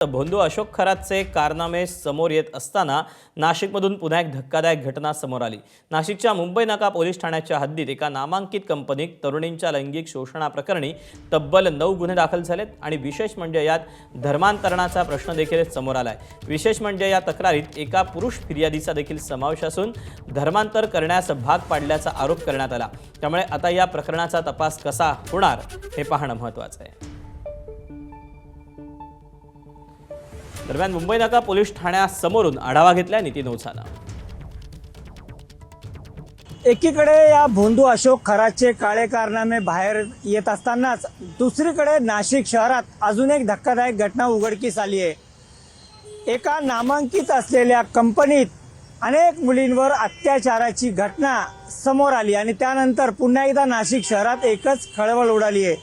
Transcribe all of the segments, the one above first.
भोंदू अशोक खरातचे कारनामे समोर येत असताना नाशिकमधून पुन्हा एक धक्कादायक घटना समोर आली। नाशिकच्या मुंबई नाका पोलीस ठाण्याच्या हद्दीत एका नामांकित कंपनीत तरुणींच्या लैंगिक शोषणाप्रकरणी तब्बल 9 गुन्हे दाखल झालेत आणि विशेष म्हणजे यात धर्मांतरणाचा प्रश्न देखील समोर आलाय। विशेष म्हणजे या तक्रारीत एका पुरुष फिर्यादीचा देखील समावेश असून धर्मांतर करण्यास भाग पाडल्याचा आरोप करण्यात आला। त्यामुळे आता या प्रकरणाचा तपास कसा होणार हे पाहणं महत्त्वाचं आहे। दरम्यान मुंबई नाका पोलीस ठाण्यासमोरून आढावा घेतला नितीन ओझानं। एकीकडे या भोंदू अशोक खरातचे काळे कारनामे बाहेर येत असतानाच दुसरीकडे नाशिक शहरात अजून एक धक्कादायक घटना उघडकीस आली आहे। एका नामांकित असलेल्या कंपनीत अनेक मुलींवर अत्याचाराची घटना समोर आली आणि त्यानंतर पुन्हा एकदा नाशिक शहरात एकच खळबळ उडाली आहे।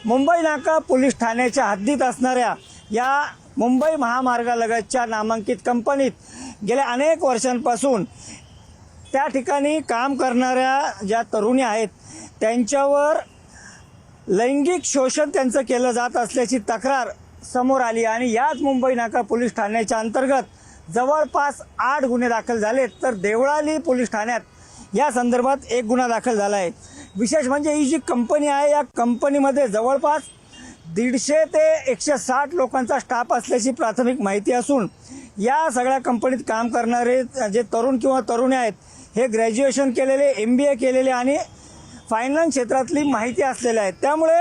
मुंबई नाका पोलीस ठाण्याच्या हद्दीत असणाऱ्या या मुंबई महामार्गालगतच्या नामांकित कंपनीत गेल्या अनेक वर्षांपासून त्या ठिकाणी काम करणाऱ्या ज्या तरुणी आहेत त्यांच्यावर लैंगिक शोषण त्यांचं केलं जात असल्याची तक्रार समोर आली आणि याच मुंबई नाका पोलीस ठाण्याच्या अंतर्गत जवळपास 8 गुन्हे दाखल झालेत, तर देवळाली पोलीस ठाण्यात या संदर्भात एक गुन्हा दाखल झाला आहे। विशेष म्हणजे ही जी कंपनी आहे या कंपनीमध्ये जवळपास 150 ते 160 लोकांचा स्टाफ असल्याची प्राथमिक माहिती असून या सगळ्या कंपनीत काम करणारे जे तरुण किंवा तरुणी आहेत हे ग्रॅज्युएशन केलेले, MBA केलेले आणि फायनान्स क्षेत्रातली माहिती असलेले आहेत। त्यामुळे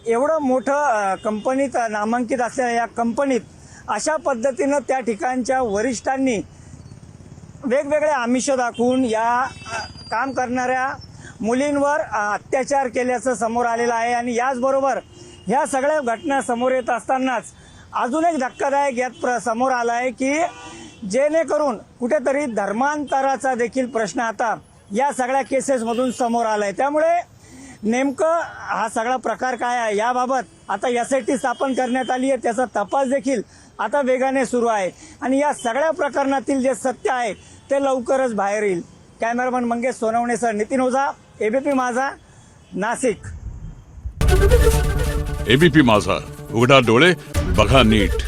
एवढं मोठं कंपनीत नामांकित असलेल्या या कंपनीत अशा पद्धतीनं त्या ठिकाणच्या वरिष्ठांनी वेगवेगळे आमिष दाखवून या काम करणाऱ्या मुलींवर अत्याचार केल्याचं समोर आलेलं आहे। आणि याचबरोबर ह्या सगळ्या घटना समोर येत असतानाच अजून एक धक्कादायक यात समोर आला आहे की जेणेकरून कुठेतरी धर्मांतराचा देखील प्रश्न आता या सगळ्या केसेसमधून समोर आला आहे। त्यामुळे नेमकं हा सगळा प्रकार काय आहे याबाबत आता SIT स्थापन करण्यात आली आहे, त्याचा तपास देखील आता वेगाने सुरू आहे आणि या सगळ्या प्रकरणातील जे सत्य आहे ते लवकरच बाहेर येईल। कॅमेरामन मंगेश सोनवणेसह नितीन ओझा, ABP माझा, नाशिक। ABP माझा, उघडा डोळे बघा नीट।